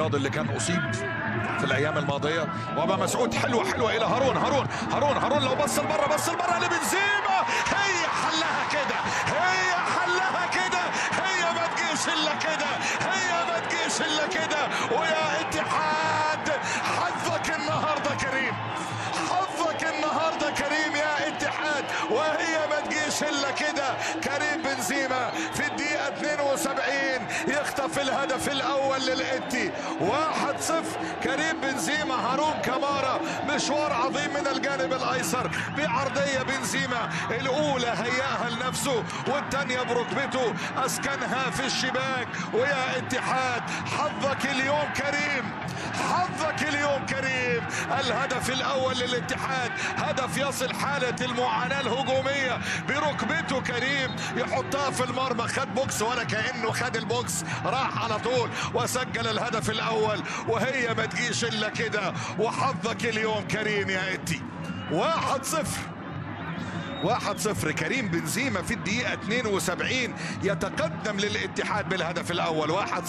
رياض اللي كان اصيب في الايام الماضيه. وابا مسعود حلوه الى هارون لو بص لبره لبنزيما، هي حلها كده، هي ما تجيش الا كده. ويا اتحاد حظك النهارده كريم يا اتحاد، وهي ما تجيش الا كده. كريم بنزيما في الدقيقه 72 يخطف الهدف الاول للإنتي. 1-0. كريم بنزيما، هارون كمارا، مشوار عظيم من الجانب الايسر بعرضيه بنزيما، الاولى هياها لنفسه والثانيه بركبته اسكنها في الشباك. ويا اتحاد حظك اليوم كريم، الهدف الاول للاتحاد، هدف يصل حاله المعاناه الهجوميه بركبته. كريم يحطها في المرمى، خد بوكس ولا كانه خد البوكس، راح على طول وسجل الهدف الاول. وهي ما تجيش الا كده. وحظك اليوم كريم يا إنتي. 1-0. كريم بنزيما في الدقيقه 72 يتقدم للاتحاد بالهدف الاول. 1-0.